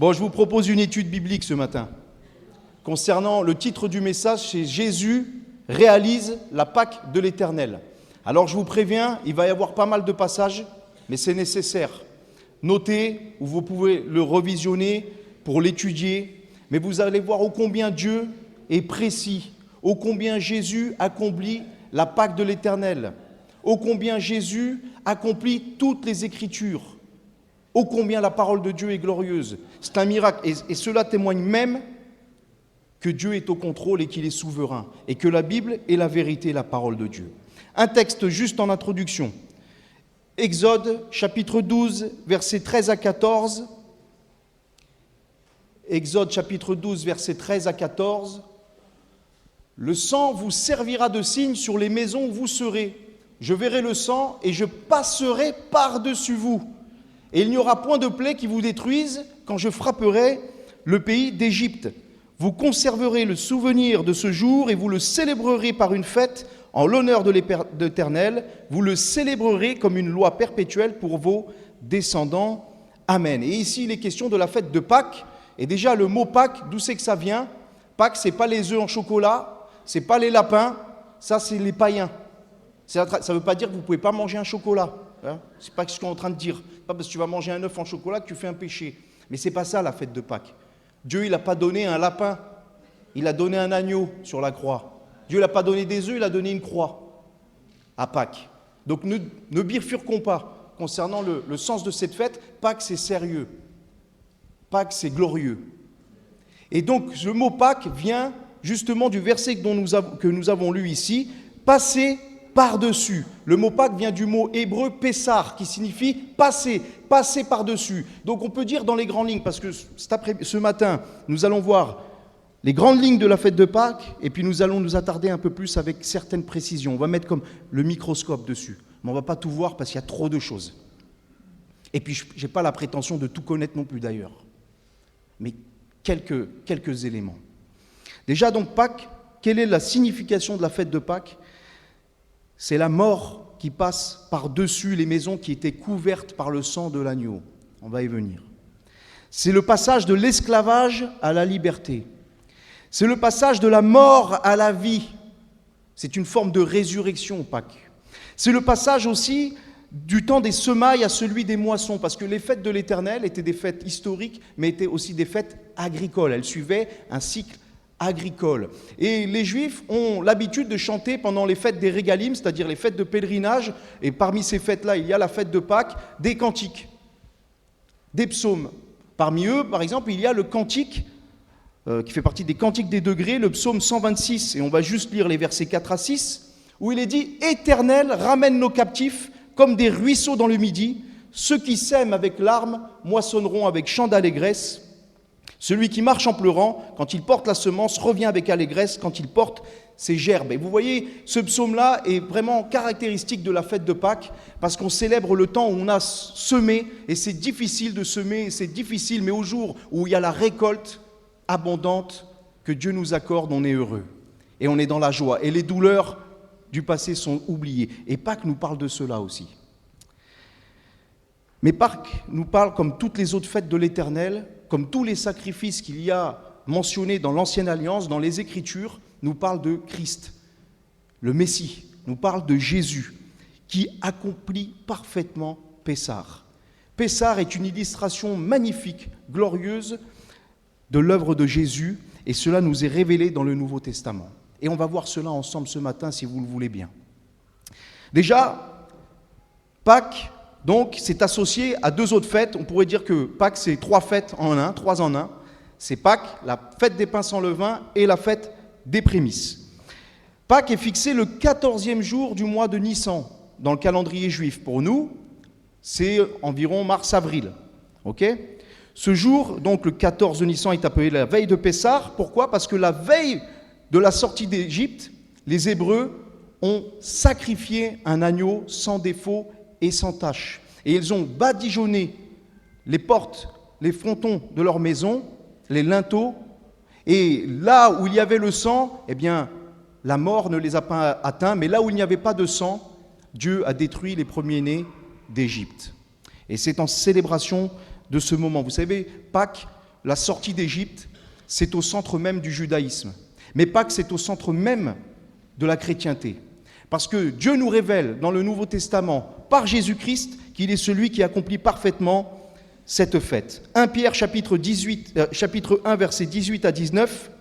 Bon, je vous propose une étude biblique ce matin concernant le titre du message, c'est Jésus réalise la Pâque de l'Éternel. Alors je vous préviens, il va y avoir pas mal de passages, mais c'est nécessaire. Notez, ou vous pouvez le revisionner pour l'étudier, mais vous allez voir ô combien Dieu est précis, ô combien Jésus accomplit la Pâque de l'Éternel, ô combien Jésus accomplit toutes les Écritures, ô combien la parole de Dieu est glorieuse. C'est un miracle, et cela témoigne même que Dieu est au contrôle et qu'il est souverain, et que la Bible est la vérité, la parole de Dieu. Un texte juste en introduction. Exode, chapitre 12, versets 13 à 14. Exode, chapitre 12, versets 13 à 14. Le sang vous servira de signe sur les maisons où vous serez. Je verrai le sang et je passerai par-dessus vous. Et il n'y aura point de plaie qui vous détruise quand je frapperai le pays d'Égypte. Vous conserverez le souvenir de ce jour et vous le célébrerez par une fête en l'honneur de l'Éternel. Vous le célébrerez comme une loi perpétuelle pour vos descendants. Amen. Et ici, il est question de la fête de Pâques. Et déjà, le mot Pâques, d'où c'est que ça vient? Pâques, ce n'est pas les œufs en chocolat, ce n'est pas les lapins, ça, c'est les païens. Ça ne veut pas dire que vous ne pouvez pas manger un chocolat. Hein, ce n'est pas ce qu'on est en train de dire. Pas parce que tu vas manger un œuf en chocolat que tu fais un péché. Mais ce n'est pas ça la fête de Pâques. Dieu, il n'a pas donné un lapin, il a donné un agneau sur la croix. Dieu n'a pas donné des œufs, il a donné une croix à Pâques. Donc ne bifurquons pas concernant le sens de cette fête. Pâques, c'est sérieux. Pâques, c'est glorieux. Et donc, ce mot Pâques vient justement du verset que nous avons lu ici, passer par-dessus. Le mot Pâques vient du mot hébreu Pessar, qui signifie passer par-dessus. Donc on peut dire dans les grandes lignes, parce que ce matin, nous allons voir les grandes lignes de la fête de Pâques, et puis nous allons nous attarder un peu plus avec certaines précisions. On va mettre comme le microscope dessus, mais on ne va pas tout voir parce qu'il y a trop de choses. Et puis je n'ai pas la prétention de tout connaître non plus d'ailleurs, mais quelques éléments. Déjà donc Pâques, quelle est la signification de la fête de Pâques? C'est la mort qui passe par-dessus les maisons qui étaient couvertes par le sang de l'agneau. On va y venir. C'est le passage de l'esclavage à la liberté. C'est le passage de la mort à la vie. C'est une forme de résurrection, Pâques. C'est le passage aussi du temps des semailles à celui des moissons, parce que les fêtes de l'Éternel étaient des fêtes historiques, mais étaient aussi des fêtes agricoles. Elles suivaient un cycle agricole. Et les Juifs ont l'habitude de chanter pendant les fêtes des régalim, c'est-à-dire les fêtes de pèlerinage, et parmi ces fêtes-là, il y a la fête de Pâques, des cantiques, des psaumes. Parmi eux, par exemple, il y a le cantique, qui fait partie des cantiques des degrés, le psaume 126, et on va juste lire les versets 4 à 6, où il est dit « Éternel, ramène nos captifs comme des ruisseaux dans le midi, ceux qui sèment avec larmes moissonneront avec chant d'allégresse. Celui qui marche en pleurant, quand il porte la semence, revient avec allégresse quand il porte ses gerbes. » Et vous voyez, ce psaume-là est vraiment caractéristique de la fête de Pâques, parce qu'on célèbre le temps où on a semé, et c'est difficile de semer, c'est difficile, mais au jour où il y a la récolte abondante que Dieu nous accorde, on est heureux. Et on est dans la joie. Et les douleurs du passé sont oubliées. Et Pâques nous parle de cela aussi. Mais Pâques nous parle, comme toutes les autres fêtes de l'Éternel, comme tous les sacrifices qu'il y a mentionnés dans l'Ancienne Alliance, dans les Écritures, nous parle de Christ, le Messie, nous parle de Jésus, qui accomplit parfaitement Pessar. Pessar est une illustration magnifique, glorieuse, de l'œuvre de Jésus, et cela nous est révélé dans le Nouveau Testament. Et on va voir cela ensemble ce matin, si vous le voulez bien. Déjà, Pâques, donc, c'est associé à deux autres fêtes. On pourrait dire que Pâques, c'est trois fêtes en un, trois en un. C'est Pâques, la fête des pains sans levain et la fête des prémices. Pâques est fixé le 14e jour du mois de Nissan dans le calendrier juif. Pour nous, c'est environ mars-avril. Ok ? Ce jour, donc le 14 de Nissan, est appelé la veille de Pessar. Pourquoi ? Parce que la veille de la sortie d'Égypte, les Hébreux ont sacrifié un agneau sans défaut et sans tache. Et ils ont badigeonné les portes, les frontons de leur maison, les linteaux, et là où il y avait le sang, eh bien, la mort ne les a pas atteints, mais là où il n'y avait pas de sang, Dieu a détruit les premiers-nés d'Égypte. Et c'est en célébration de ce moment. Vous savez, Pâques, la sortie d'Égypte, c'est au centre même du judaïsme. Mais Pâques, c'est au centre même de la chrétienté. Parce que Dieu nous révèle dans le Nouveau Testament, par Jésus-Christ, qu'il est celui qui accomplit parfaitement cette fête. 1 Pierre chapitre 1, versets 18 à 19,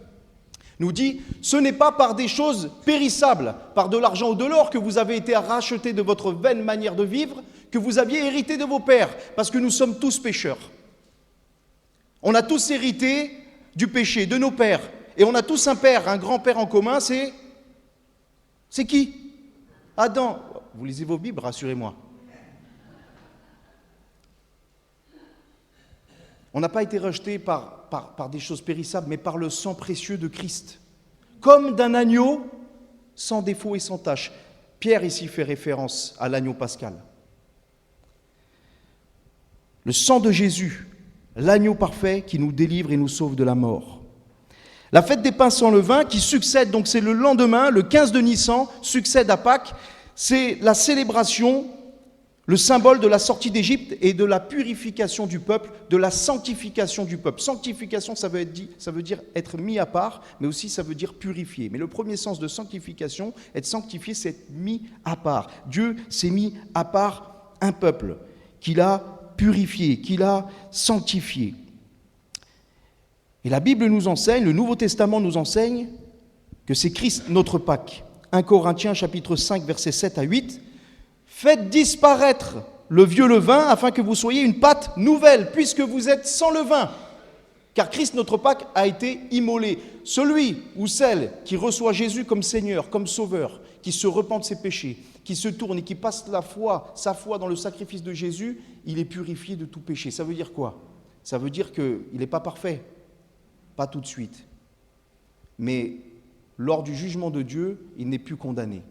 nous dit « Ce n'est pas par des choses périssables, par de l'argent ou de l'or que vous avez été rachetés de votre vaine manière de vivre, que vous aviez hérité de vos pères, parce que nous sommes tous pécheurs. On a tous hérité du péché, de nos pères. Et on a tous un père, un grand-père en commun, c'est qui? Adam. Vous lisez vos Bibles, rassurez-moi. On n'a pas été rejeté par des choses périssables, mais par le sang précieux de Christ. Comme d'un agneau sans défaut et sans tache. Pierre ici fait référence à l'agneau pascal. Le sang de Jésus, l'agneau parfait qui nous délivre et nous sauve de la mort. La fête des pains sans levain qui succède, donc c'est le lendemain, le 15 de Nissan, succède à Pâques, c'est la célébration, le symbole de la sortie d'Égypte et de la purification du peuple, de la sanctification du peuple. Sanctification, ça veut dire être mis à part, mais aussi ça veut dire purifier. Mais le premier sens de sanctification, être sanctifié, c'est être mis à part. Dieu s'est mis à part un peuple qu'il a purifié, qu'il a sanctifié. Et la Bible nous enseigne, le Nouveau Testament nous enseigne que c'est Christ notre Pâques. 1 Corinthiens chapitre 5, versets 7 à 8. Faites disparaître le vieux levain afin que vous soyez une pâte nouvelle, puisque vous êtes sans levain. Car Christ notre Pâques a été immolé. Celui ou celle qui reçoit Jésus comme Seigneur, comme Sauveur, qui se repent de ses péchés, qui se tourne et qui passe sa foi dans le sacrifice de Jésus, il est purifié de tout péché. Ça veut dire quoi? Ça veut dire qu'il n'est pas parfait. Pas tout de suite. Mais lors du jugement de Dieu, il n'est plus condamné.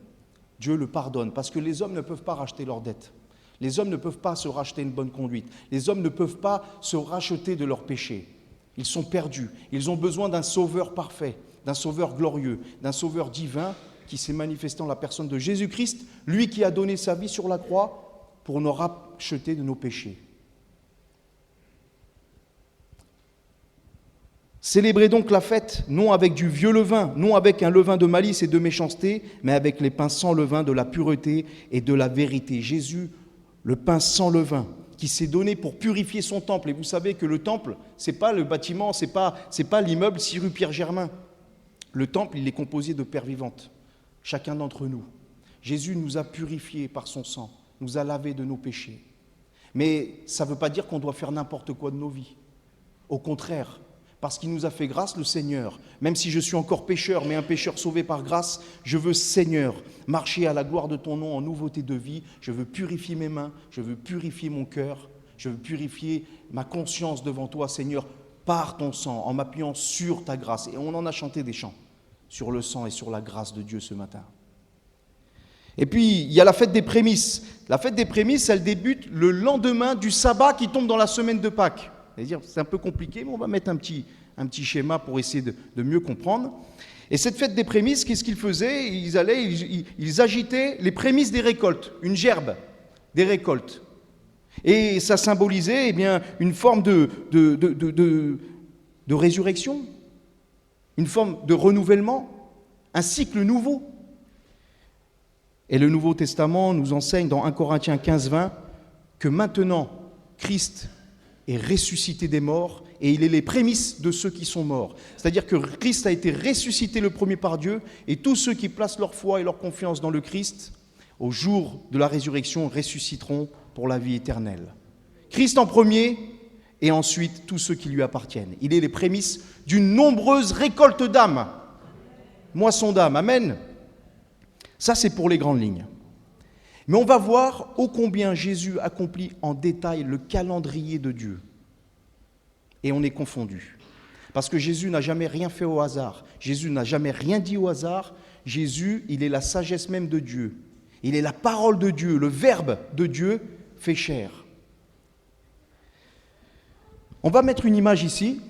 Dieu le pardonne, parce que les hommes ne peuvent pas racheter leurs dettes. Les hommes ne peuvent pas se racheter une bonne conduite. Les hommes ne peuvent pas se racheter de leurs péchés. Ils sont perdus. Ils ont besoin d'un sauveur parfait, d'un sauveur glorieux, d'un sauveur divin qui s'est manifesté en la personne de Jésus-Christ, lui qui a donné sa vie sur la croix pour nous racheter de nos péchés. Célébrez donc la fête, non avec du vieux levain, non avec un levain de malice et de méchanceté, mais avec les pains sans levain de la pureté et de la vérité. Jésus, le pain sans levain, qui s'est donné pour purifier son temple. Et vous savez que le temple, ce n'est pas le bâtiment, ce n'est pas l'immeuble 6 rue Pierre-Germain. Le temple, il est composé de pierres vivantes, chacun d'entre nous. Jésus nous a purifiés par son sang, nous a lavés de nos péchés. Mais ça ne veut pas dire qu'on doit faire n'importe quoi de nos vies. Au contraire, parce qu'il nous a fait grâce, le Seigneur. Même si je suis encore pécheur, mais un pécheur sauvé par grâce, je veux, Seigneur, marcher à la gloire de ton nom en nouveauté de vie. Je veux purifier mes mains, je veux purifier mon cœur, je veux purifier ma conscience devant toi, Seigneur, par ton sang, en m'appuyant sur ta grâce. Et on en a chanté des chants sur le sang et sur la grâce de Dieu ce matin. Et puis, il y a la fête des prémices. La fête des prémices, elle débute le lendemain du sabbat qui tombe dans la semaine de Pâques. C'est un peu compliqué, mais on va mettre un petit schéma pour essayer de mieux comprendre. Et cette fête des prémices, qu'est-ce qu'ils faisaient? Ils agitaient les prémices des récoltes, une gerbe des récoltes. Et ça symbolisait une forme de résurrection, une forme de renouvellement, un cycle nouveau. Et le Nouveau Testament nous enseigne dans 1 Corinthiens 15, 20 que maintenant, Christ est ressuscité des morts et il est les prémices de ceux qui sont morts. C'est-à-dire que Christ a été ressuscité le premier par Dieu et tous ceux qui placent leur foi et leur confiance dans le Christ, au jour de la résurrection, ressusciteront pour la vie éternelle. Christ en premier et ensuite tous ceux qui lui appartiennent. Il est les prémices d'une nombreuse récolte d'âmes, moisson d'âmes. Amen. Ça, c'est pour les grandes lignes. Mais on va voir ô combien Jésus accomplit en détail le calendrier de Dieu. Et on est confondu. Parce que Jésus n'a jamais rien fait au hasard. Jésus n'a jamais rien dit au hasard. Jésus, il est la sagesse même de Dieu. Il est la parole de Dieu, le Verbe de Dieu fait chair. On va mettre une image ici,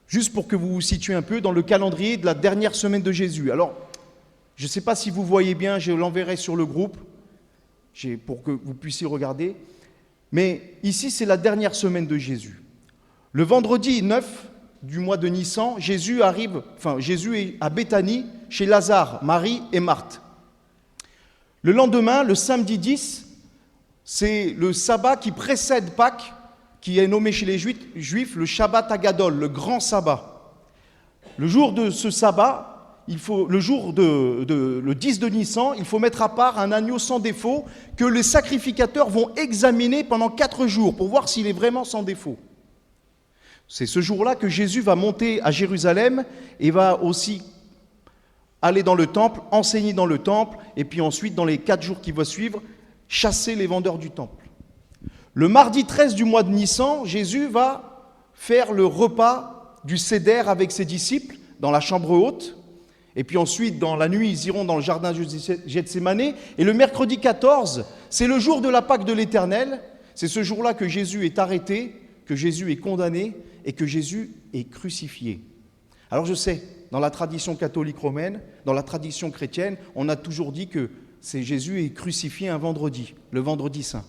juste pour que vous vous situez un peu dans le calendrier de la dernière semaine de Jésus. Alors, je ne sais pas si vous voyez bien, je l'enverrai sur le groupe, pour que vous puissiez regarder. Mais ici, c'est la dernière semaine de Jésus. Le vendredi 9 du mois de Nissan, Jésus est à Béthanie chez Lazare, Marie et Marthe. Le lendemain, le samedi 10, c'est le sabbat qui précède Pâques, qui est nommé chez les Juifs le Shabbat Agadol, le grand sabbat. Le jour de ce sabbat, le 10 de Nissan, il faut mettre à part un agneau sans défaut que les sacrificateurs vont examiner pendant 4 jours pour voir s'il est vraiment sans défaut. C'est ce jour-là que Jésus va monter à Jérusalem et va aussi aller dans le temple, enseigner dans le temple, et puis ensuite, dans les 4 jours qui vont suivre, chasser les vendeurs du temple. Le mardi 13 du mois de Nissan, Jésus va faire le repas du Seder avec ses disciples dans la chambre haute. Et puis ensuite, dans la nuit, ils iront dans le jardin de Gethsémanée. Et le mercredi 14, c'est le jour de la Pâque de l'Éternel. C'est ce jour-là que Jésus est arrêté, que Jésus est condamné et que Jésus est crucifié. Alors je sais, dans la tradition catholique romaine, dans la tradition chrétienne, on a toujours dit que Jésus est crucifié un vendredi, le vendredi saint.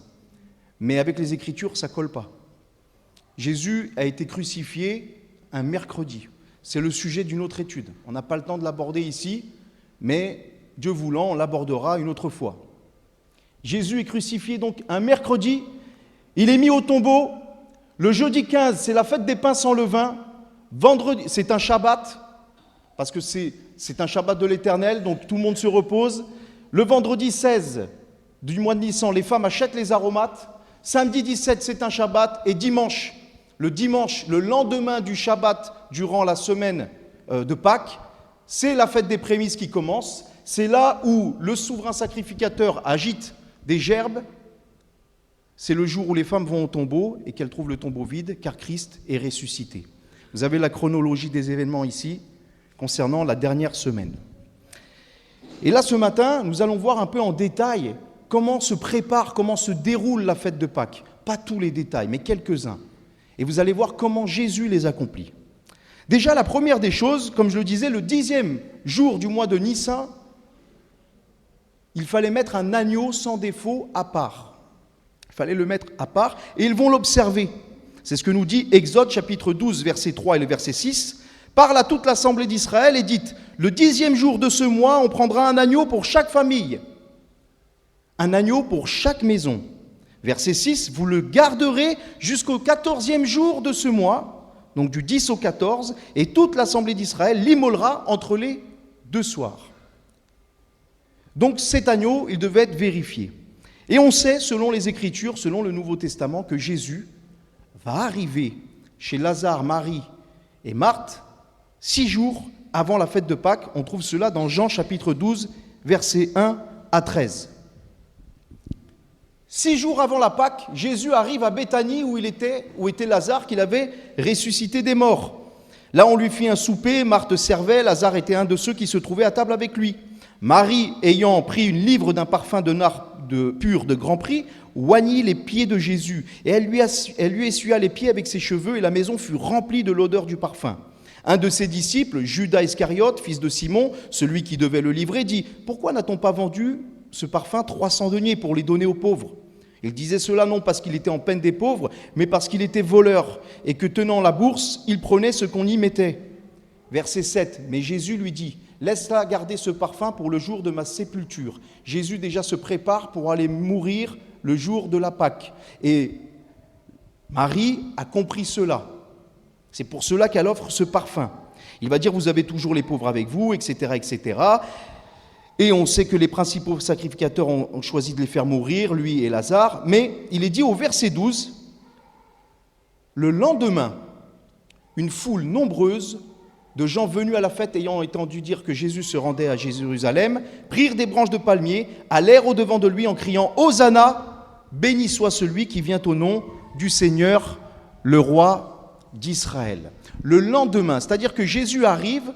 Mais avec les Écritures, ça ne colle pas. Jésus a été crucifié un mercredi. C'est le sujet d'une autre étude. On n'a pas le temps de l'aborder ici, mais Dieu voulant, on l'abordera une autre fois. Jésus est crucifié donc un mercredi, il est mis au tombeau. Le jeudi 15, c'est la fête des pains sans levain. Vendredi, c'est un Shabbat, parce que c'est un Shabbat de l'Éternel, donc tout le monde se repose. Le vendredi 16 du mois de Nissan, les femmes achètent les aromates. Samedi 17, c'est un Shabbat. Et dimanche, le lendemain du Shabbat, durant la semaine de Pâques, c'est la fête des prémices qui commence. C'est là où le souverain sacrificateur agite des gerbes. C'est le jour où les femmes vont au tombeau et qu'elles trouvent le tombeau vide, car Christ est ressuscité. Vous avez la chronologie des événements ici, concernant la dernière semaine. Et là, ce matin, nous allons voir un peu en détail comment se prépare, comment se déroule la fête de Pâques. Pas tous les détails, mais quelques-uns. Et vous allez voir comment Jésus les accomplit. Déjà, la première des choses, comme je le disais, le 10e jour du mois de Nissan, il fallait mettre un agneau sans défaut à part. Il fallait le mettre à part et ils vont l'observer. C'est ce que nous dit Exode chapitre 12, verset 3 et le verset 6. « Parle à toute l'assemblée d'Israël et dites, le 10e jour de ce mois, on prendra un agneau pour chaque famille. Un agneau pour chaque maison. » Verset 6, « Vous le garderez jusqu'au 14e jour de ce mois, donc du 10 au 14, et toute l'assemblée d'Israël l'immolera entre les 2 soirs. » Donc cet agneau, il devait être vérifié. Et on sait, selon les Écritures, selon le Nouveau Testament, que Jésus va arriver chez Lazare, Marie et Marthe 6 jours avant la fête de Pâques. On trouve cela dans Jean chapitre 12, versets 1 à 13. 6 jours avant la Pâque, Jésus arrive à Béthanie où était Lazare qu'il avait ressuscité des morts. Là, on lui fit un souper, Marthe servait, Lazare était un de ceux qui se trouvaient à table avec lui. Marie, ayant pris une livre d'un parfum de nard pur de grand prix, oignit les pieds de Jésus, et elle lui essuya les pieds avec ses cheveux, et la maison fut remplie de l'odeur du parfum. Un de ses disciples, Judas Iscariote, fils de Simon, celui qui devait le livrer, dit « Pourquoi n'a-t-on pas vendu ce parfum 300 deniers pour les donner aux pauvres ?» Il disait cela non parce qu'il était en peine des pauvres, mais parce qu'il était voleur, et que tenant la bourse, il prenait ce qu'on y mettait. Verset 7, mais Jésus lui dit « Laisse-la garder ce parfum pour le jour de ma sépulture. » Jésus déjà se prépare pour aller mourir le jour de la Pâque. Et Marie a compris cela. C'est pour cela qu'elle offre ce parfum. Il va dire, vous avez toujours les pauvres avec vous, etc., etc. Et on sait que les principaux sacrificateurs ont choisi de les faire mourir, lui et Lazare. Mais il est dit au verset 12, le lendemain, une foule nombreuse de gens venus à la fête ayant entendu dire que Jésus se rendait à Jérusalem, prirent des branches de palmier, allèrent au-devant de lui en criant « Hosanna, béni soit celui qui vient au nom du Seigneur, le roi d'Israël. » Le lendemain, c'est-à-dire que Jésus arrive,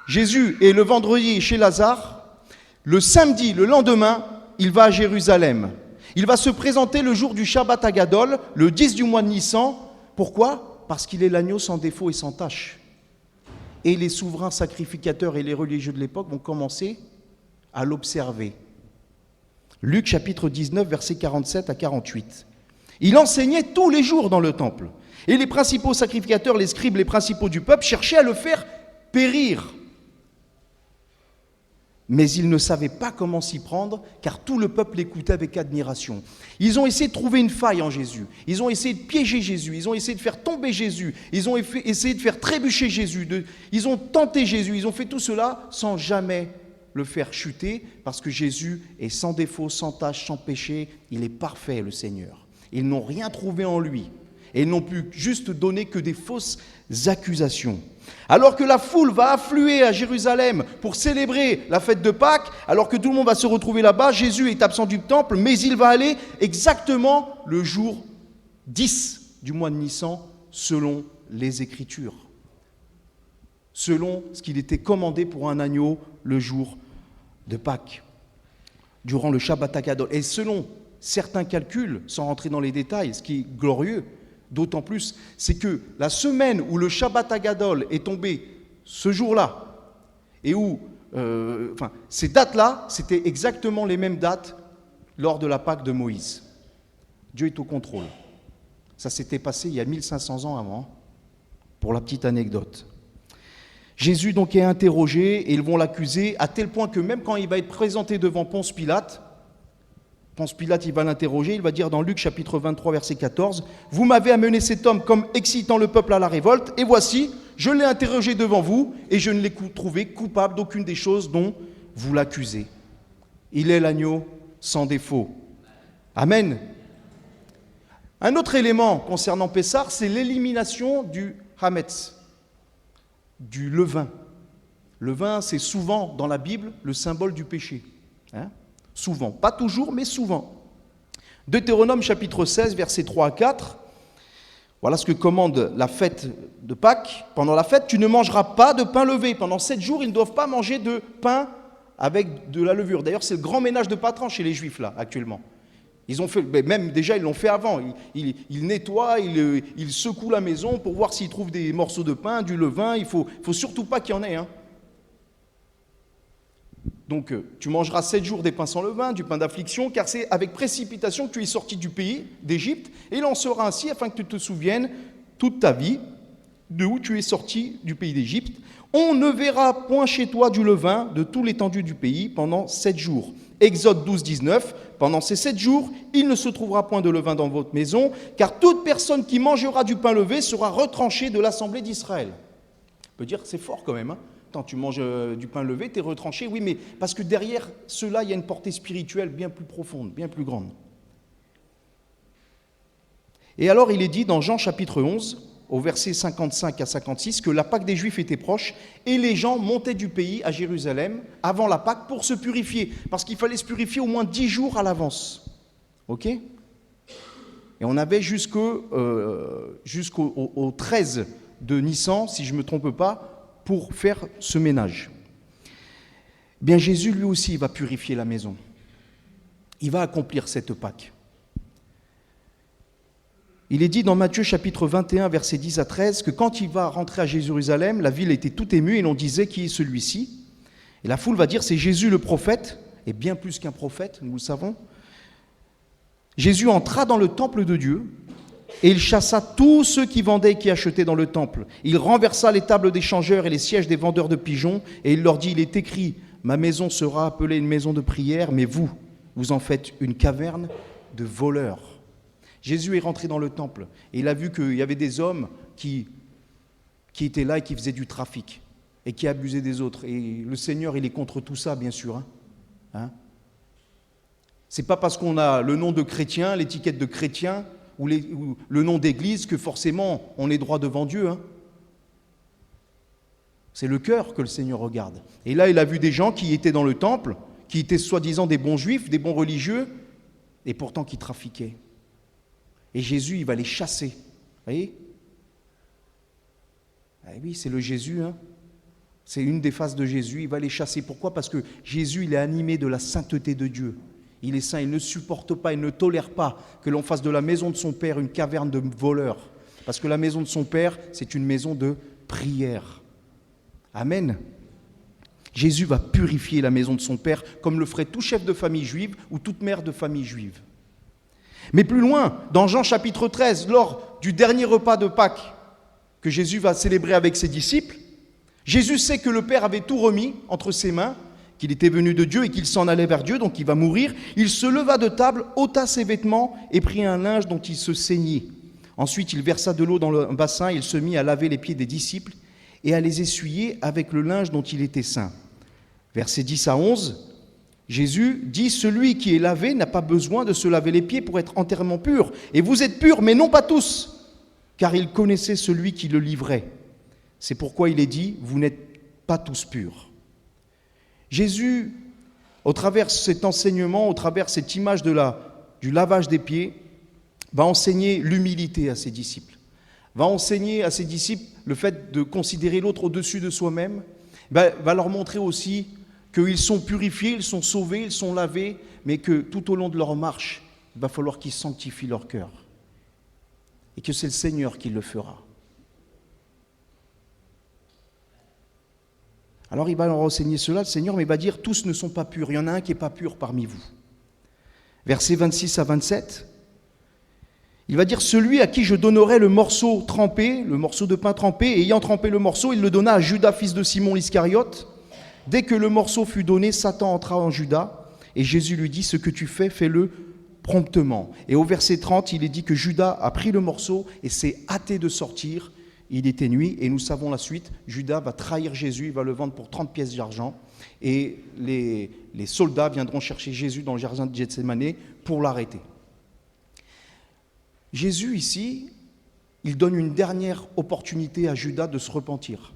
Jésus est le vendredi chez Lazare, le samedi, le lendemain, il va à Jérusalem. Il va se présenter le jour du Shabbat Agadol, le 10 du mois de Nissan. Pourquoi ? Parce qu'il est l'agneau sans défaut et sans tache. Et les souverains sacrificateurs et les religieux de l'époque vont commencer à l'observer. Luc chapitre 19, versets 47 à 48. Il enseignait tous les jours dans le temple, Et les principaux sacrificateurs, les scribes, les principaux du peuple cherchaient à le faire périr. Mais ils ne savaient pas comment s'y prendre, car tout le peuple l'écoutait avec admiration. Ils ont essayé de trouver une faille en Jésus. Ils ont essayé de piéger Jésus. Ils ont essayé de faire tomber Jésus. Ils ont essayé de faire trébucher Jésus. Ils ont tenté Jésus. Ils ont fait tout cela sans jamais le faire chuter, parce que Jésus est sans défaut, sans tache, sans péché. Il est parfait, le Seigneur. Ils n'ont rien trouvé en lui. Et ils n'ont pu juste donner que des fausses accusations. Alors que la foule va affluer à Jérusalem pour célébrer la fête de Pâques, alors que tout le monde va se retrouver là-bas, Jésus est absent du temple, mais il va aller exactement le jour 10 du mois de Nissan, selon les Écritures. Selon ce qu'il était commandé pour un agneau le jour de Pâques, durant le Shabbat Hagadol. Et selon certains calculs, sans rentrer dans les détails, ce qui est glorieux, d'autant plus, c'est que la semaine où le Shabbat Hagadol est tombé ce jour-là, et où, ces dates-là, c'était exactement les mêmes dates lors de la Pâque de Moïse. Dieu est au contrôle. Ça s'était passé il y a 1500 ans avant, pour la petite anecdote. Jésus donc est interrogé et ils vont l'accuser à tel point que même quand il va être présenté devant Ponce Pilate, il va l'interroger, il va dire dans Luc chapitre 23 verset 14 « Vous m'avez amené cet homme comme excitant le peuple à la révolte, et voici, je l'ai interrogé devant vous, et je ne l'ai trouvé coupable d'aucune des choses dont vous l'accusez. Il est l'agneau sans défaut. » Amen. Un autre élément concernant Pessah, c'est l'élimination du Hametz, du levain. Le vin, c'est souvent dans la Bible le symbole du péché. Souvent, pas toujours, mais souvent. Deutéronome chapitre 16, versets 3 à 4. Voilà ce que commande la fête de Pâques. Pendant la fête, tu ne mangeras pas de pain levé. Pendant 7 jours, ils ne doivent pas manger de pain avec de la levure. D'ailleurs, c'est le grand ménage de Patran chez les Juifs, là, actuellement. Ils ont fait, même déjà, ils l'ont fait avant. Ils nettoient, ils secouent la maison pour voir s'ils trouvent des morceaux de pain, du levain. Il faut surtout pas qu'il y en ait. Donc, tu mangeras 7 jours des pains sans levain, du pain d'affliction, car c'est avec précipitation que tu es sorti du pays d'Égypte, et il en sera ainsi afin que tu te souviennes toute ta vie de où tu es sorti du pays d'Égypte. On ne verra point chez toi du levain de tout l'étendue du pays pendant 7 jours. Exode 12, 19, pendant ces 7 jours, il ne se trouvera point de levain dans votre maison, car toute personne qui mangera du pain levé sera retranchée de l'assemblée d'Israël. On peut dire que c'est fort quand même, Attends, tu manges du pain levé, tu es retranché. Oui, mais parce que derrière cela, il y a une portée spirituelle bien plus profonde, bien plus grande. Et alors, il est dit dans Jean chapitre 11, au verset 55 à 56, que la Pâque des Juifs était proche et les gens montaient du pays à Jérusalem avant la Pâque pour se purifier, parce qu'il fallait se purifier au moins 10 jours à l'avance. Ok ? Et on avait jusqu'au 13 de Nissan, si je ne me trompe pas, pour faire ce ménage. Bien, Jésus, lui aussi, va purifier la maison. Il va accomplir cette Pâque. Il est dit dans Matthieu chapitre 21, versets 10 à 13, que quand il va rentrer à Jérusalem, la ville était toute émue et l'on disait qui est celui-ci. Et la foule va dire c'est Jésus le prophète, et bien plus qu'un prophète, nous le savons. Jésus entra dans le temple de Dieu et il chassa tous ceux qui vendaient et qui achetaient dans le temple. Il renversa les tables des changeurs et les sièges des vendeurs de pigeons et il leur dit, il est écrit, ma maison sera appelée une maison de prière, mais vous en faites une caverne de voleurs. Jésus est rentré dans le temple et il a vu qu'il y avait des hommes qui étaient là et qui faisaient du trafic et qui abusaient des autres. Et le Seigneur, il est contre tout ça, bien sûr. C'est pas parce qu'on a le nom de chrétien, l'étiquette de chrétien ou le nom d'église que forcément on est droit devant Dieu. C'est le cœur que le Seigneur regarde. Et là, il a vu des gens qui étaient dans le temple, qui étaient soi-disant des bons juifs, des bons religieux, et pourtant qui trafiquaient. Et Jésus, il va les chasser. Vous voyez ? Oui, c'est le Jésus. C'est une des faces de Jésus. Il va les chasser. Pourquoi ? Parce que Jésus, il est animé de la sainteté de Dieu. Il est saint, il ne supporte pas, il ne tolère pas que l'on fasse de la maison de son Père une caverne de voleurs. Parce que la maison de son Père, c'est une maison de prière. Amen. Jésus va purifier la maison de son Père comme le ferait tout chef de famille juive ou toute mère de famille juive. Mais plus loin, dans Jean chapitre 13, lors du dernier repas de Pâques que Jésus va célébrer avec ses disciples, Jésus sait que le Père avait tout remis entre ses mains, qu'il était venu de Dieu et qu'il s'en allait vers Dieu, donc il va mourir. Il se leva de table, ôta ses vêtements et prit un linge dont il se ceignit. Ensuite, il versa de l'eau dans le bassin, il se mit à laver les pieds des disciples et à les essuyer avec le linge dont il était ceint. Versets 10 à 11, Jésus dit « Celui qui est lavé n'a pas besoin de se laver les pieds pour être entièrement pur. Et vous êtes purs, mais non pas tous, car il connaissait celui qui le livrait. C'est pourquoi il est dit « Vous n'êtes pas tous purs. » Jésus, au travers de cet enseignement, au travers de cette image du lavage des pieds, va enseigner l'humilité à ses disciples. Va enseigner à ses disciples le fait de considérer l'autre au-dessus de soi-même. Va leur montrer aussi qu'ils sont purifiés, ils sont sauvés, ils sont lavés, mais que tout au long de leur marche, il va falloir qu'ils sanctifient leur cœur. Et que c'est le Seigneur qui le fera. Alors il va leur enseigner cela, le Seigneur, mais il va dire « Tous ne sont pas purs, il y en a un qui n'est pas pur parmi vous. » Versets 26 à 27, il va dire « Celui à qui je donnerai le morceau trempé, le morceau de pain trempé, et ayant trempé le morceau, il le donna à Judas, fils de Simon l'Iscariote. Dès que le morceau fut donné, Satan entra en Judas, et Jésus lui dit « Ce que tu fais, fais-le promptement. » Et au verset 30, il est dit que Judas a pris le morceau et s'est hâté de sortir. Il était nuit, et nous savons la suite. Judas va trahir Jésus, il va le vendre pour 30 pièces d'argent, et les soldats viendront chercher Jésus dans le jardin de Gethsémanée pour l'arrêter. Jésus, ici, il donne une dernière opportunité à Judas de se repentir.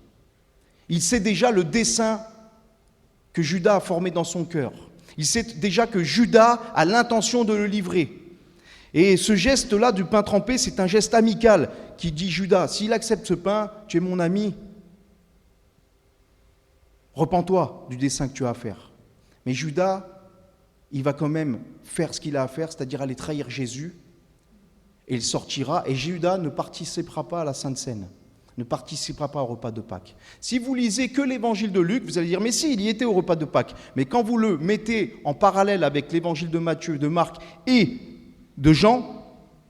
Il sait déjà le dessein que Judas a formé dans son cœur. Il sait déjà que Judas a l'intention de le livrer. Et ce geste-là du pain trempé, c'est un geste amical qui dit Judas, s'il accepte ce pain, tu es mon ami, repens-toi du dessein que tu as à faire. Mais Judas, il va quand même faire ce qu'il a à faire, c'est-à-dire aller trahir Jésus, et il sortira, et Judas ne participera pas à la Sainte Seine, ne participera pas au repas de Pâques. Si vous lisez que l'évangile de Luc, vous allez dire, mais si, il y était au repas de Pâques. Mais quand vous le mettez en parallèle avec l'évangile de Matthieu, de Marc et de Jean,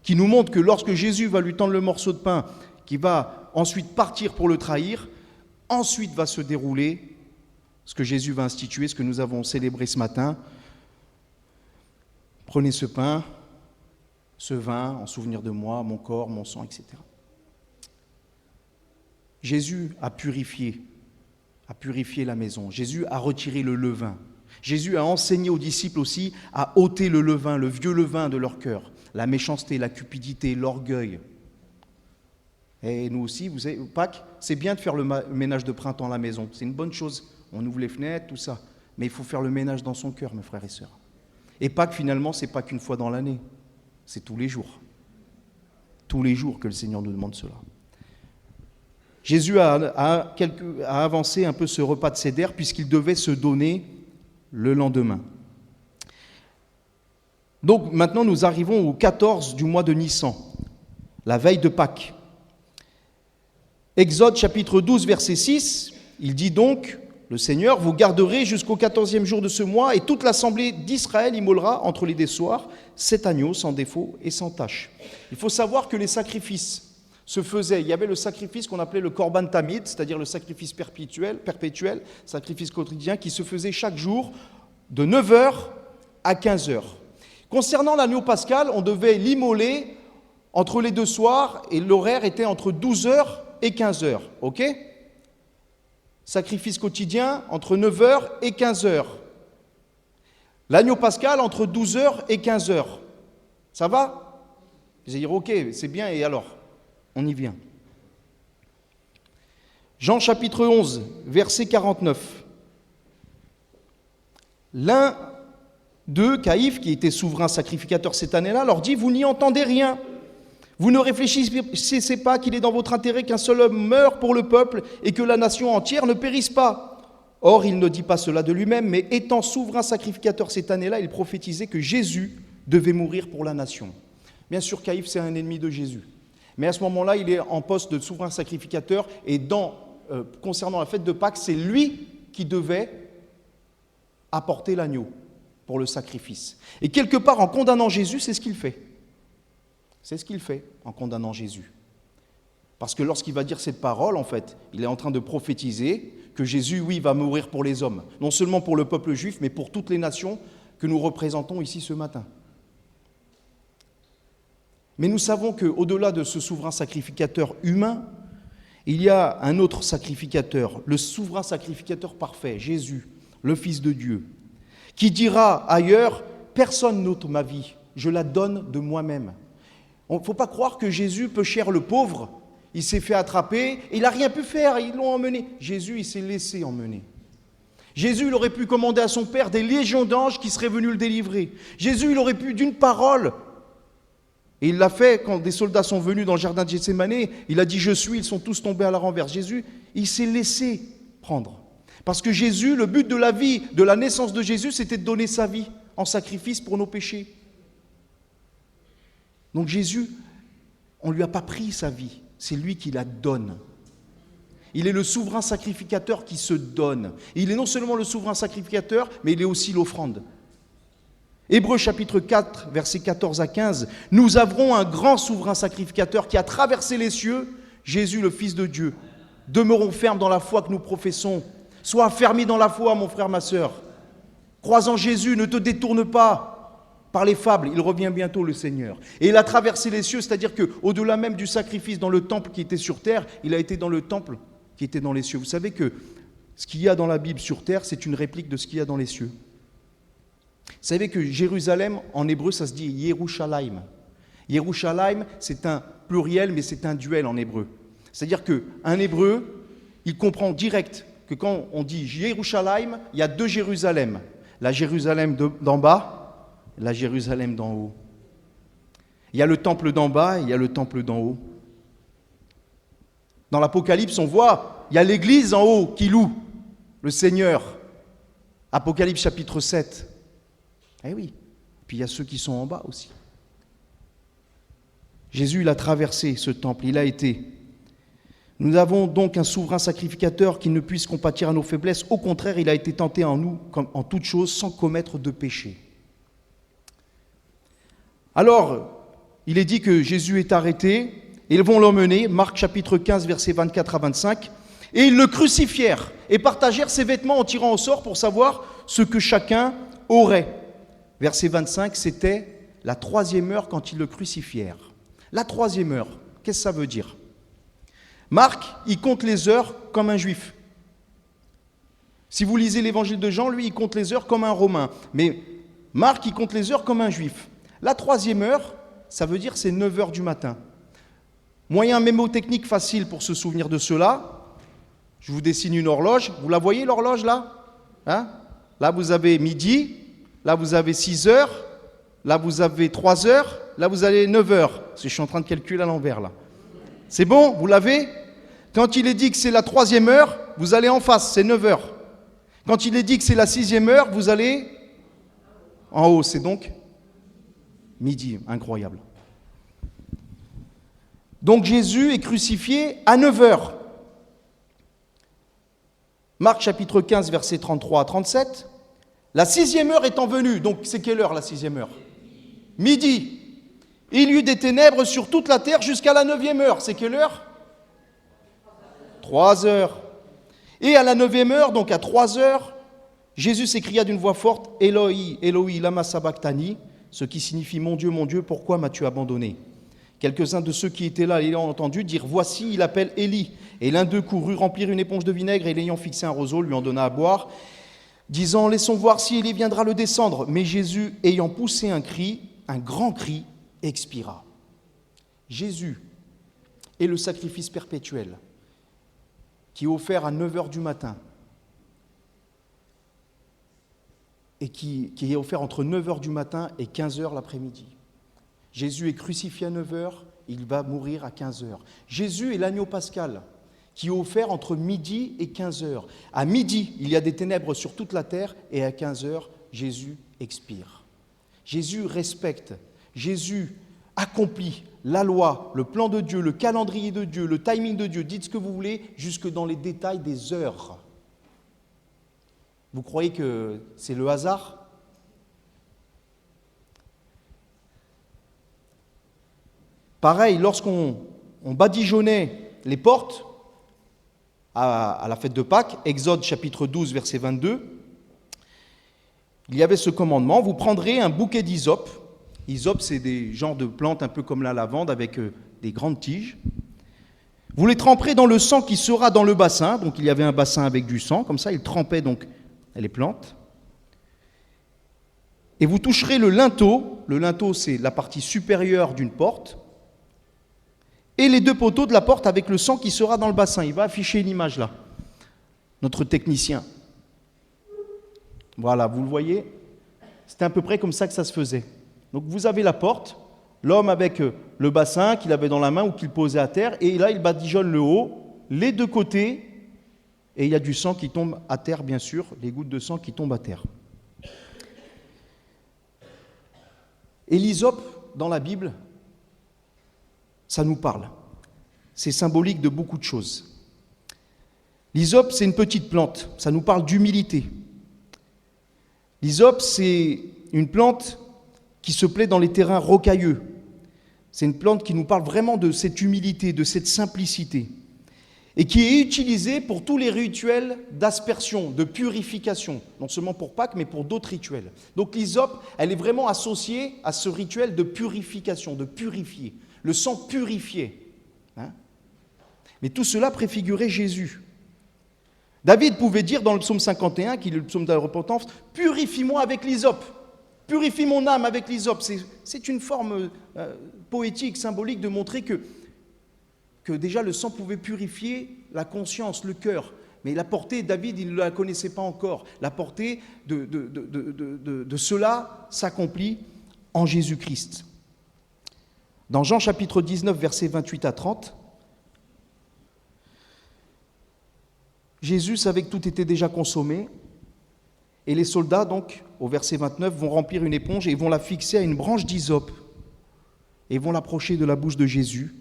qui nous montre que lorsque Jésus va lui tendre le morceau de pain, qui va ensuite partir pour le trahir, ensuite va se dérouler ce que Jésus va instituer, ce que nous avons célébré ce matin. Prenez ce pain, ce vin, en souvenir de moi, mon corps, mon sang, etc. Jésus a purifié la maison. Jésus a retiré le levain. Jésus a enseigné aux disciples aussi à ôter le levain, le vieux levain de leur cœur, la méchanceté, la cupidité, l'orgueil. Et nous aussi, vous savez, Pâques, c'est bien de faire le ménage de printemps à la maison. C'est une bonne chose. On ouvre les fenêtres, tout ça. Mais il faut faire le ménage dans son cœur, mes frères et sœurs. Et Pâques, finalement, c'est pas qu'une fois dans l'année. C'est tous les jours. Tous les jours que le Seigneur nous demande cela. Jésus a avancé un peu ce repas de Seder puisqu'il devait se donner le lendemain. Donc maintenant nous arrivons au 14 du mois de Nissan, la veille de Pâques. Exode chapitre 12 verset 6, il dit donc, le Seigneur, vous garderez jusqu'au 14e jour de ce mois et toute l'assemblée d'Israël immolera entre les deux soirs 7 agneaux sans défaut et sans tache. Il faut savoir que les sacrifices se faisaient, il y avait le sacrifice qu'on appelait le korban tamid, c'est-à-dire le sacrifice perpétuel, sacrifice quotidien qui se faisait chaque jour de 9h à 15h. Concernant l'agneau pascal, on devait l'immoler entre les deux soirs et l'horaire était entre 12h et 15h, ok ? Sacrifice quotidien entre 9h et 15h. L'agneau pascal entre 12h et 15h. Ça va ? Vous allez dire, ok, c'est bien, et alors ? On y vient. Jean chapitre 11, verset 49. L'un d'eux, Caïphe, qui était souverain sacrificateur cette année-là, leur dit, vous n'y entendez rien. Vous ne réfléchissez pas qu'il est dans votre intérêt qu'un seul homme meure pour le peuple et que la nation entière ne périsse pas. Or, il ne dit pas cela de lui-même, mais étant souverain sacrificateur cette année-là, il prophétisait que Jésus devait mourir pour la nation. Bien sûr, Caïphe, c'est un ennemi de Jésus. Mais à ce moment-là, il est en poste de souverain sacrificateur et concernant la fête de Pâques, c'est lui qui devait apporter l'agneau pour le sacrifice. Et quelque part, en condamnant Jésus, c'est ce qu'il fait. C'est ce qu'il fait en condamnant Jésus. Parce que lorsqu'il va dire cette parole, en fait, il est en train de prophétiser que Jésus, oui, va mourir pour les hommes. Non seulement pour le peuple juif, mais pour toutes les nations que nous représentons ici ce matin. Mais nous savons qu'au-delà de ce souverain sacrificateur humain, il y a un autre sacrificateur, le souverain sacrificateur parfait, Jésus, le Fils de Dieu, qui dira ailleurs, « Personne n'ôte ma vie, je la donne de moi-même. » Il ne faut pas croire que Jésus peut chérir le pauvre, il s'est fait attraper, et il n'a rien pu faire, ils l'ont emmené. Jésus, il s'est laissé emmener. Jésus, il aurait pu commander à son Père des légions d'anges qui seraient venus le délivrer. Jésus, il aurait pu, d'une parole, et il l'a fait quand des soldats sont venus dans le jardin de Gethsémanée, il a dit « Je suis », ils sont tous tombés à la renverse. Jésus, il s'est laissé prendre. Parce que Jésus, le but de la vie, de la naissance de Jésus, c'était de donner sa vie en sacrifice pour nos péchés. Donc Jésus, on ne lui a pas pris sa vie, c'est lui qui la donne. Il est le souverain sacrificateur qui se donne. Et il est non seulement le souverain sacrificateur, mais il est aussi l'offrande. Hébreux chapitre 4, versets 14 à 15, « Nous avons un grand souverain sacrificateur qui a traversé les cieux, Jésus le Fils de Dieu. Demeurons fermes dans la foi que nous professons. Sois affermis dans la foi, mon frère, ma sœur. Crois en Jésus, ne te détourne pas par les fables, il revient bientôt le Seigneur. Et il a traversé les cieux, c'est-à-dire qu'au-delà même du sacrifice dans le temple qui était sur terre, il a été dans le temple qui était dans les cieux. Vous savez que ce qu'il y a dans la Bible sur terre, c'est une réplique de ce qu'il y a dans les cieux. Vous savez que Jérusalem, en hébreu, ça se dit Yerushalayim. Yerushalayim, c'est un pluriel, mais c'est un duel en hébreu. C'est-à-dire qu'un hébreu, il comprend direct que quand on dit Yerushalayim, il y a deux Jérusalem. La Jérusalem d'en bas, la Jérusalem d'en haut. Il y a le temple d'en bas et il y a le temple d'en haut. Dans l'Apocalypse, on voit, il y a l'église en haut qui loue le Seigneur. Apocalypse chapitre 7. Eh oui. Puis il y a ceux qui sont en bas aussi. Jésus, il a traversé ce temple, il a été. Nous avons donc un souverain sacrificateur qui ne puisse compatir à nos faiblesses. Au contraire, il a été tenté en nous, comme en toute chose, sans commettre de péché. Alors, il est dit que Jésus est arrêté, et ils vont l'emmener, Marc chapitre 15, versets 24 à 25, et ils le crucifièrent et partagèrent ses vêtements en tirant au sort pour savoir ce que chacun aurait. Verset 25, c'était la 3e heure quand ils le crucifièrent. La 3e heure, qu'est-ce que ça veut dire ? Marc, il compte les heures comme un juif. Si vous lisez l'évangile de Jean, lui, il compte les heures comme un romain. Mais Marc, il compte les heures comme un juif. La 3e heure, ça veut dire c'est 9 heures du matin. Moyen mémotechnique facile pour se souvenir de cela. Je vous dessine une horloge. Vous la voyez l'horloge là ? Là vous avez midi, là vous avez 6 heures, là vous avez 3 heures, là vous avez 9 heures. Parce que je suis en train de calculer à l'envers là. C'est bon ? Vous l'avez ? Quand il est dit que c'est la 3e heure, vous allez en face, c'est 9 heures. Quand il est dit que c'est la 6e heure, vous allez en haut, c'est donc midi, incroyable. Donc Jésus est crucifié à 9 heures. Marc chapitre 15, versets 33 à 37. La 6e heure étant venue, donc c'est quelle heure la 6e heure ? Midi. Il y eut des ténèbres sur toute la terre jusqu'à la 9e heure. C'est quelle heure ? 3 heures. Et à la 9e heure, donc à 3 heures, Jésus s'écria d'une voix forte, « Eloi, Eloi, lama sabachthani », ce qui signifie « Mon Dieu, pourquoi m'as-tu abandonné ?» Quelques-uns de ceux qui étaient là, l'ayant entendu, dirent « Voici, il appelle Élie ». Et l'un d'eux courut remplir une éponge de vinaigre et l'ayant fixé un roseau, lui en donna à boire, disant « Laissons voir si Élie viendra le descendre ». Mais Jésus, ayant poussé un cri, un grand cri, expira. Jésus est le sacrifice perpétuel qui est offert à 9 heures du matin et qui est offert entre 9 heures du matin et 15 heures l'après-midi. Jésus est crucifié à 9 heures, il va mourir à 15 heures. Jésus est l'agneau pascal qui est offert entre midi et 15 heures. À midi, il y a des ténèbres sur toute la terre et à 15 heures, Jésus expire. Jésus respecte, Jésus accomplit la loi, le plan de Dieu, le calendrier de Dieu, le timing de Dieu, dites ce que vous voulez, jusque dans les détails des heures. Vous croyez que c'est le hasard ? Pareil, lorsqu'on badigeonnait les portes à la fête de Pâques, Exode chapitre 12, verset 22, il y avait ce commandement, vous prendrez un bouquet d'hysope. Hysope, c'est des genres de plantes un peu comme la lavande avec des grandes tiges. Vous les tremperez dans le sang qui sera dans le bassin. Donc il y avait un bassin avec du sang, comme ça, il trempait donc les plantes. Et vous toucherez le linteau. Le linteau, c'est la partie supérieure d'une porte. Et les deux poteaux de la porte avec le sang qui sera dans le bassin. Il va afficher une image là, notre technicien. Voilà, vous le voyez, c'était à peu près comme ça que ça se faisait. Donc vous avez la porte, l'homme avec le bassin qu'il avait dans la main ou qu'il posait à terre, et là il badigeonne le haut, les deux côtés, et il y a du sang qui tombe à terre, bien sûr, les gouttes de sang qui tombent à terre. Et l'hysope, dans la Bible, ça nous parle. C'est symbolique de beaucoup de choses. L'hysope, c'est une petite plante, ça nous parle d'humilité. L'hysope, c'est une plante qui se plaît dans les terrains rocailleux. C'est une plante qui nous parle vraiment de cette humilité, de cette simplicité, et qui est utilisée pour tous les rituels d'aspersion, de purification, non seulement pour Pâques, mais pour d'autres rituels. Donc l'hysope, elle est vraiment associée à ce rituel de purification, de purifier, le sang purifié. Mais tout cela préfigurait Jésus. David pouvait dire dans le psaume 51, qui est le psaume de la repentance, « Purifie-moi avec l'hysope, purifie mon âme avec l'hysope ». C'est une forme poétique, symbolique de montrer que déjà le sang pouvait purifier la conscience, le cœur. Mais la portée, David, il ne la connaissait pas encore. La portée de cela s'accomplit en Jésus-Christ. Dans Jean chapitre 19, versets 28 à 30, Jésus savait que tout était déjà consommé, et les soldats, donc, au verset 29, vont remplir une éponge et vont la fixer à une branche d'hysope, et vont l'approcher de la bouche de Jésus.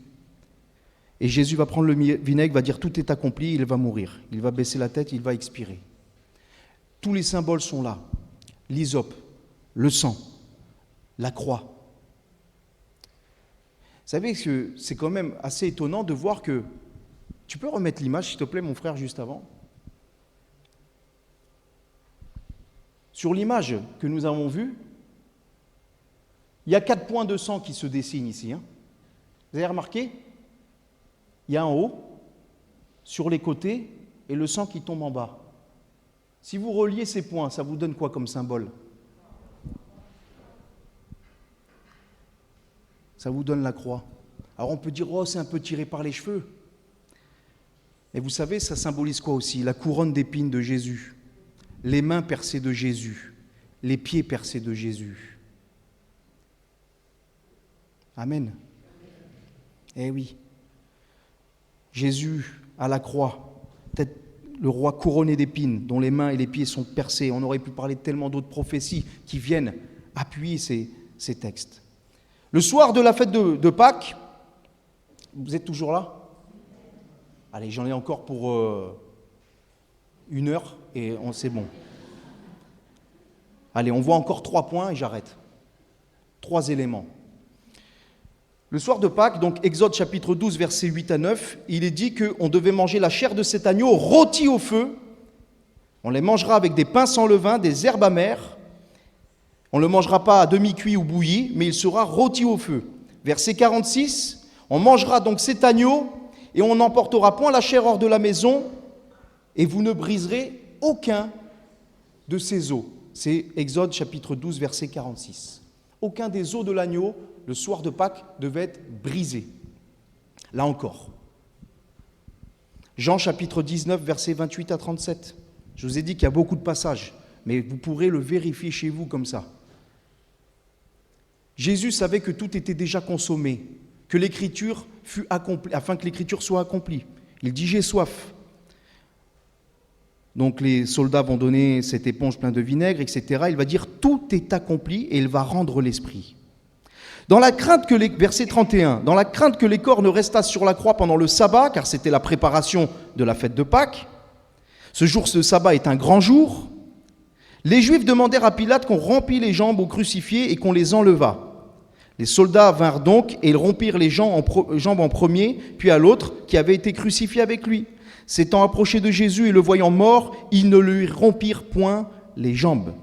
Et Jésus va prendre le vinaigre, va dire « tout est accompli », il va mourir. Il va baisser la tête, il va expirer. Tous les symboles sont là. L'hysope, le sang, la croix. Vous savez que c'est quand même assez étonnant de voir que... Tu peux remettre l'image, s'il te plaît, mon frère, juste avant? Sur l'image que nous avons vue, il y a 4 points de sang qui se dessinent ici. Vous avez remarqué? Il y a en haut, sur les côtés, et le sang qui tombe en bas. Si vous reliez ces points, ça vous donne quoi comme symbole? Ça vous donne la croix. Alors on peut dire, oh, c'est un peu tiré par les cheveux. Mais vous savez, ça symbolise quoi aussi? La couronne d'épines de Jésus, les mains percées de Jésus, les pieds percés de Jésus. Amen. Eh oui. Jésus à la croix, peut-être le roi couronné d'épines, dont les mains et les pieds sont percés. On aurait pu parler de tellement d'autres prophéties qui viennent appuyer ces textes. Le soir de la fête de Pâques, vous êtes toujours là? Allez, j'en ai encore pour 1 heure et c'est bon. Allez, on voit encore 3 points et j'arrête. 3 éléments. Le soir de Pâques, donc Exode chapitre 12, versets 8 à 9, il est dit qu'on devait manger la chair de cet agneau rôti au feu. On les mangera avec des pains sans levain, des herbes amères. On ne le mangera pas à demi-cuit ou bouilli, mais il sera rôti au feu. Verset 46, on mangera donc cet agneau et on n'emportera point la chair hors de la maison, et vous ne briserez aucun de ses os. C'est Exode chapitre 12, verset 46. Aucun des os de l'agneau, le soir de Pâques, devait être brisé. Là encore. Jean chapitre 19, verset 28 à 37. Je vous ai dit qu'il y a beaucoup de passages, mais vous pourrez le vérifier chez vous comme ça. Jésus savait que tout était déjà consommé, que l'écriture fut accomplie, afin que l'écriture soit accomplie. Il dit « j'ai soif ». Donc les soldats vont donner cette éponge pleine de vinaigre, etc. Il va dire « tout est accompli » et il va rendre l'esprit. Dans la crainte que verset 31, dans la crainte que les corps ne restassent sur la croix pendant le sabbat, car c'était la préparation de la fête de Pâques, ce jour, ce sabbat est un grand jour, les Juifs demandèrent à Pilate qu'on remplît les jambes aux crucifiés et qu'on les enlevât. Les soldats vinrent donc et ils rompirent les jambes en premier, puis à l'autre qui avait été crucifié avec lui. S'étant approchés de Jésus et le voyant mort, ils ne lui rompirent point les jambes.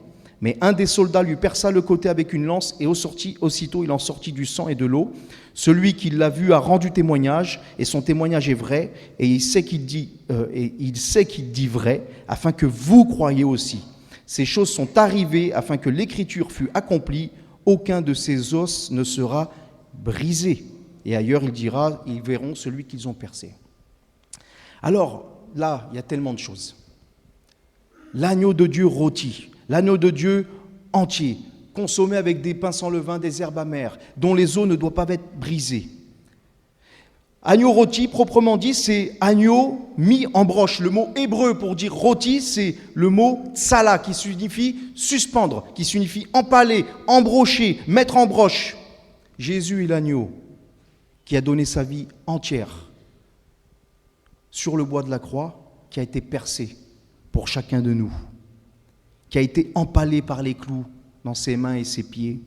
Mais un des soldats lui perça le côté avec une lance et aussitôt il en sortit du sang et de l'eau. Celui qui l'a vu a rendu témoignage et son témoignage est vrai et il sait qu'il dit vrai afin que vous croyiez aussi. Ces choses sont arrivées afin que l'écriture fût accomplie. Aucun de ces os ne sera brisé. Et ailleurs il dira, ils verront celui qu'ils ont percé. Alors là, il y a tellement de choses. L'agneau de Dieu rôti, l'agneau de Dieu entier, consommé avec des pains sans levain, des herbes amères, dont les os ne doivent pas être brisés. Agneau rôti, proprement dit, c'est agneau mis en broche. Le mot hébreu pour dire rôti, c'est le mot tsala, qui signifie suspendre, qui signifie empaler, embrocher, mettre en broche. Jésus est l'agneau qui a donné sa vie entière sur le bois de la croix, qui a été percé pour chacun de nous, qui a été empalé par les clous dans ses mains et ses pieds,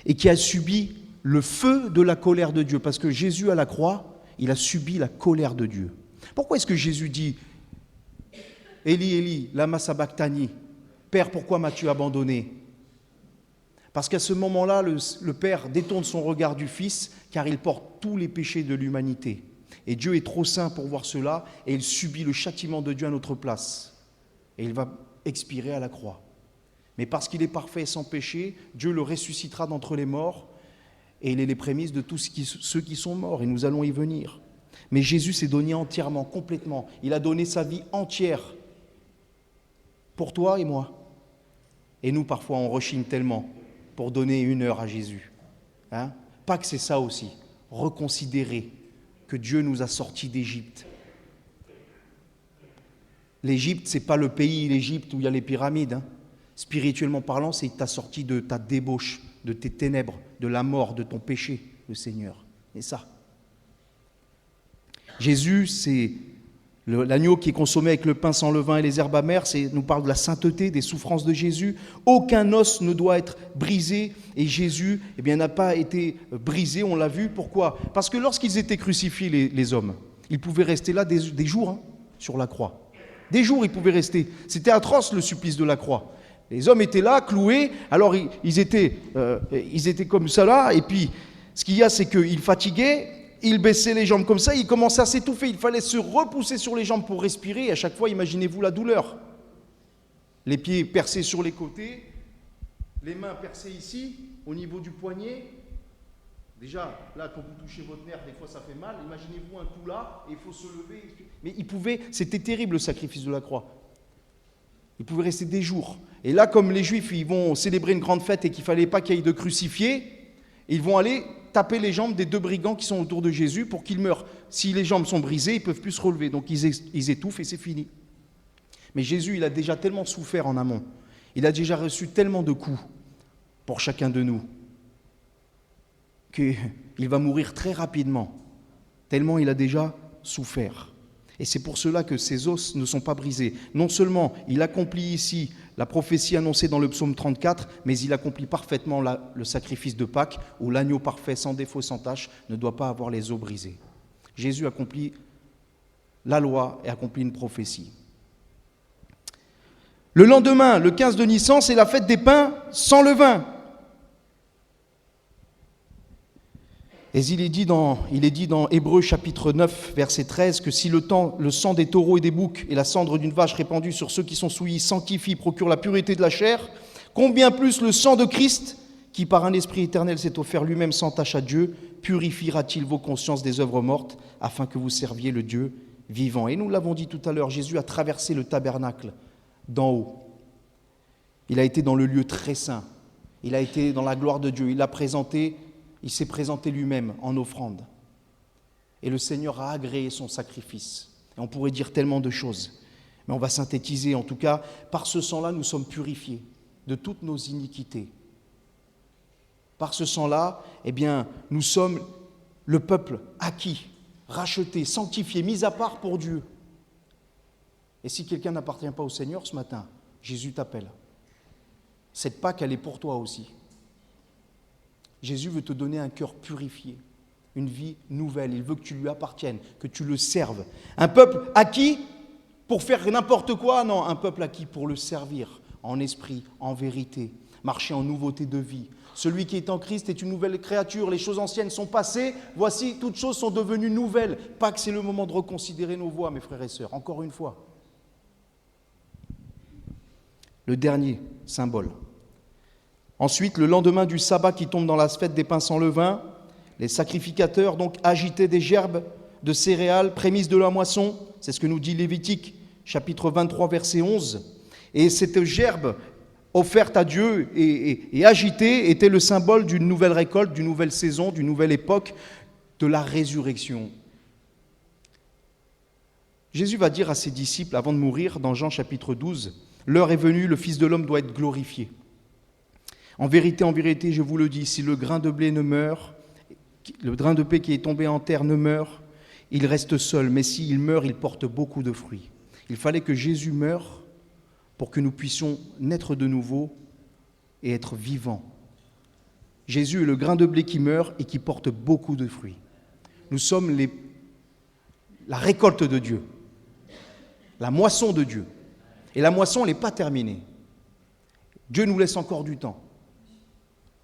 et qui a subi le feu de la colère de Dieu, parce que Jésus à la croix, il a subi la colère de Dieu. Pourquoi est-ce que Jésus dit « Élie, Élie, lama sabachthani » ? « Père, pourquoi m'as-tu abandonné ?» Parce qu'à ce moment-là, le Père détourne son regard du Fils, car il porte tous les péchés de l'humanité. Et Dieu est trop saint pour voir cela, et il subit le châtiment de Dieu à notre place. Et il va expirer à la croix. Mais parce qu'il est parfait et sans péché, Dieu le ressuscitera d'entre les morts, et il est les prémices de tous ceux qui sont morts, et nous allons y venir. Mais Jésus s'est donné entièrement, complètement. Il a donné sa vie entière pour toi et moi. Et nous, parfois, on rechigne tellement pour donner 1 heure à Jésus. Pas que c'est ça aussi. Reconsidérer que Dieu nous a sortis d'Égypte. L'Égypte, ce n'est pas le pays, l'Égypte, où il y a les pyramides. Spirituellement parlant, c'est qu'il t'a sorti de ta débauche, de tes ténèbres, de la mort, de ton péché, le Seigneur. Et ça. Jésus, c'est l'agneau qui est consommé avec le pain sans levain et les herbes amères, nous parle de la sainteté, des souffrances de Jésus. Aucun os ne doit être brisé, et Jésus n'a pas été brisé, on l'a vu. Pourquoi ? Parce que lorsqu'ils étaient crucifiés, les hommes, ils pouvaient rester là des jours sur la croix. Des jours, ils pouvaient rester. C'était atroce, le supplice de la croix. Les hommes étaient là, cloués, alors ils étaient comme ça là, et puis ce qu'il y a, c'est qu'ils fatiguaient, ils baissaient les jambes comme ça, ils commençaient à s'étouffer, il fallait se repousser sur les jambes pour respirer, et à chaque fois, imaginez-vous la douleur. Les pieds percés sur les côtés, les mains percées ici, au niveau du poignet. Déjà, là, quand vous touchez votre nerf, des fois ça fait mal, imaginez-vous un coup là, et il faut se lever. Mais c'était terrible le sacrifice de la croix. Ils pouvaient rester des jours. Et là, comme les Juifs, ils vont célébrer une grande fête et qu'il ne fallait pas qu'il y ait de crucifiés, ils vont aller taper les jambes des 2 brigands qui sont autour de Jésus pour qu'ils meurent. Si les jambes sont brisées, ils ne peuvent plus se relever. Donc ils étouffent et c'est fini. Mais Jésus, il a déjà tellement souffert en amont. Il a déjà reçu tellement de coups pour chacun de nous qu'il va mourir très rapidement, tellement il a déjà souffert. Et c'est pour cela que ses os ne sont pas brisés. Non seulement il accomplit ici la prophétie annoncée dans le psaume 34, mais il accomplit parfaitement le sacrifice de Pâques, où l'agneau parfait, sans défaut, sans tache, ne doit pas avoir les os brisés. Jésus accomplit la loi et accomplit une prophétie. Le lendemain, le 15 de Nissan, c'est la fête des pains sans levain. Et il est dit dans Hébreux chapitre 9, verset 13, que si le sang des taureaux et des boucs et la cendre d'une vache répandue sur ceux qui sont souillés sanctifient, procure la pureté de la chair, combien plus le sang de Christ, qui par un esprit éternel s'est offert lui-même sans tache à Dieu, purifiera-t-il vos consciences des œuvres mortes, afin que vous serviez le Dieu vivant. Et nous l'avons dit tout à l'heure, Jésus a traversé le tabernacle d'en haut. Il a été dans le lieu très saint. Il a été dans la gloire de Dieu. Il s'est présenté lui-même en offrande. Et le Seigneur a agréé son sacrifice. Et on pourrait dire tellement de choses. Mais on va synthétiser. En tout cas, par ce sang-là, nous sommes purifiés de toutes nos iniquités. Par ce sang-là, nous sommes le peuple acquis, racheté, sanctifié, mis à part pour Dieu. Et si quelqu'un n'appartient pas au Seigneur ce matin, Jésus t'appelle. Cette Pâque, elle est pour toi aussi. Jésus veut te donner un cœur purifié, une vie nouvelle. Il veut que tu lui appartiennes, que tu le serves. Un peuple acquis pour faire n'importe quoi? Non, un peuple acquis pour le servir en esprit, en vérité, marcher en nouveauté de vie. Celui qui est en Christ est une nouvelle créature. Les choses anciennes sont passées. Voici, toutes choses sont devenues nouvelles. Pas que c'est le moment de reconsidérer nos voies, mes frères et sœurs. Encore une fois. Le dernier symbole. Ensuite, le lendemain du sabbat qui tombe dans la fête des pains sans levain, les sacrificateurs donc agitaient des gerbes de céréales, prémices de la moisson. C'est ce que nous dit Lévitique, chapitre 23, verset 11. Et cette gerbe offerte à Dieu et agitée était le symbole d'une nouvelle récolte, d'une nouvelle saison, d'une nouvelle époque, de la résurrection. Jésus va dire à ses disciples avant de mourir, dans Jean chapitre 12, « L'heure est venue, le Fils de l'homme doit être glorifié. En vérité, je vous le dis, si le grain de blé ne meurt, le grain de blé qui est tombé en terre ne meurt, il reste seul, mais s'il meurt, il porte beaucoup de fruits. » Il fallait que Jésus meure pour que nous puissions naître de nouveau et être vivants. Jésus est le grain de blé qui meurt et qui porte beaucoup de fruits. Nous sommes la récolte de Dieu, la moisson de Dieu. Et la moisson, elle n'est pas terminée. Dieu nous laisse encore du temps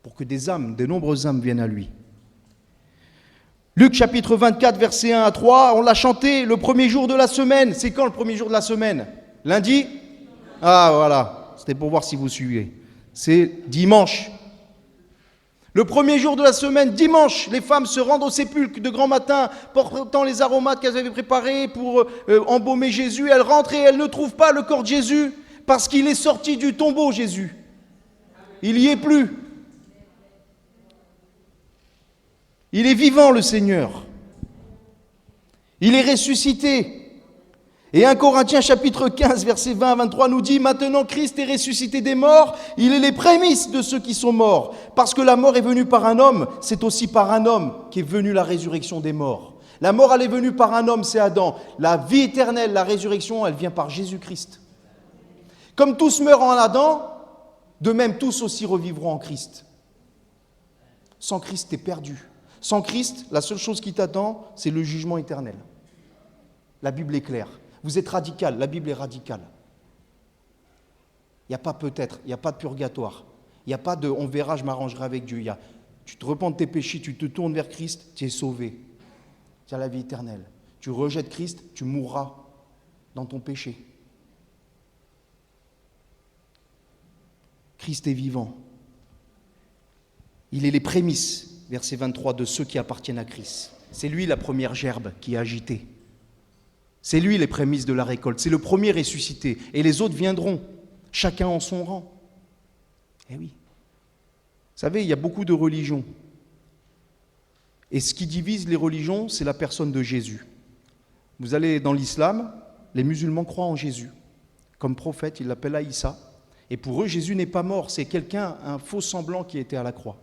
pour que de nombreuses âmes viennent à lui. Luc chapitre 24, versets 1 à 3, on l'a chanté le premier jour de la semaine. C'est quand le premier jour de la semaine? Lundi? Ah voilà, c'était pour voir si vous suivez. C'est dimanche. Le premier jour de la semaine, dimanche, les femmes se rendent au sépulcre de grand matin, portant les aromates qu'elles avaient préparés pour embaumer Jésus. Elles rentrent et elles ne trouvent pas le corps de Jésus parce qu'il est sorti du tombeau, Jésus. Il n'y est plus. Il est vivant, le Seigneur. Il est ressuscité. Et 1 Corinthiens chapitre 15, versets 20 à 23 nous dit « Maintenant Christ est ressuscité des morts, il est les prémices de ceux qui sont morts. Parce que la mort est venue par un homme, c'est aussi par un homme qu'est venue la résurrection des morts. La mort, elle est venue par un homme, c'est Adam. La vie éternelle, la résurrection, elle vient par Jésus-Christ. Comme tous meurent en Adam, de même tous aussi revivront en Christ. Sans Christ, t'es perdu. Sans Christ, la seule chose qui t'attend, c'est le jugement éternel. La Bible est claire. Vous êtes radical, la Bible est radicale. Il n'y a pas peut-être, il n'y a pas de purgatoire. Il n'y a pas de on verra, je m'arrangerai avec Dieu. Tu te repens de tes péchés, tu te tournes vers Christ, tu es sauvé. Tu as la vie éternelle. Tu rejettes Christ, tu mourras dans ton péché. Christ est vivant. Il est les prémices, verset 23, de ceux qui appartiennent à Christ. C'est lui la première gerbe qui est agitée. C'est lui les prémices de la récolte. C'est le premier ressuscité. Et les autres viendront, chacun en son rang. Eh oui. Vous savez, il y a beaucoup de religions. Et ce qui divise les religions, c'est la personne de Jésus. Vous allez dans l'islam, les musulmans croient en Jésus. Comme prophète, ils l'appellent Aïssa. Et pour eux, Jésus n'est pas mort. C'est quelqu'un, un faux semblant qui était à la croix.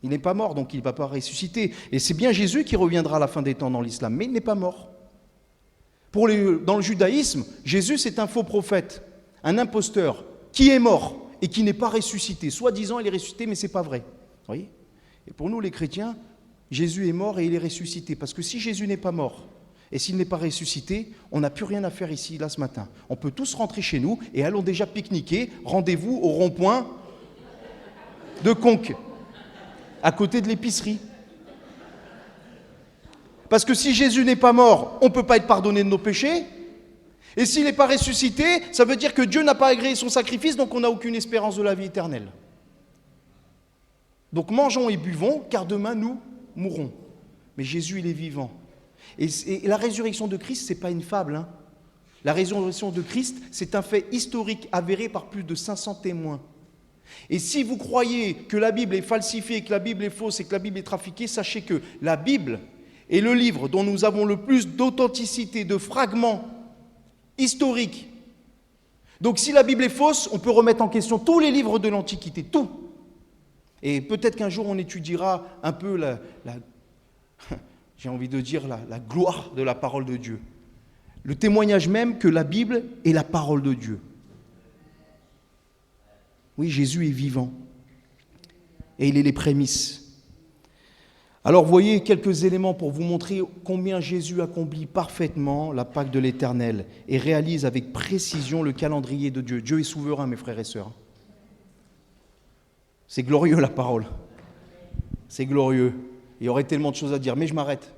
Il n'est pas mort, donc il ne va pas ressusciter. Et c'est bien Jésus qui reviendra à la fin des temps dans l'islam. Mais il n'est pas mort. Dans le judaïsme, Jésus, c'est un faux prophète, un imposteur, qui est mort et qui n'est pas ressuscité. Soi-disant, il est ressuscité, mais ce n'est pas vrai. Vous voyez ? Et pour nous, les chrétiens, Jésus est mort et il est ressuscité. Parce que si Jésus n'est pas mort et s'il n'est pas ressuscité, on n'a plus rien à faire ici, là, ce matin. On peut tous rentrer chez nous et allons déjà pique-niquer. Rendez-vous au rond-point de Conques, à côté de l'épicerie. Parce que si Jésus n'est pas mort, on ne peut pas être pardonné de nos péchés. Et s'il n'est pas ressuscité, ça veut dire que Dieu n'a pas agréé son sacrifice, donc on n'a aucune espérance de la vie éternelle. Donc mangeons et buvons, car demain nous mourrons. Mais Jésus, il est vivant. Et la résurrection de Christ, ce n'est pas une fable. Hein. La résurrection de Christ, c'est un fait historique avéré par plus de 500 témoins. Et si vous croyez que la Bible est falsifiée, que la Bible est fausse et que la Bible est trafiquée, sachez que la Bible est le livre dont nous avons le plus d'authenticité, de fragments historiques. Donc si la Bible est fausse, on peut remettre en question tous les livres de l'Antiquité, tout. Et peut-être qu'un jour on étudiera un peu j'ai envie de dire la gloire de la parole de Dieu. Le témoignage même que la Bible est la parole de Dieu. Oui, Jésus est vivant. Et il est les prémices Alors voyez quelques éléments pour vous montrer combien Jésus accomplit parfaitement la Pâque de l'Éternel et réalise avec précision le calendrier de Dieu. Dieu est souverain, mes frères et sœurs. C'est glorieux la parole. C'est glorieux. Il y aurait tellement de choses à dire, mais je m'arrête.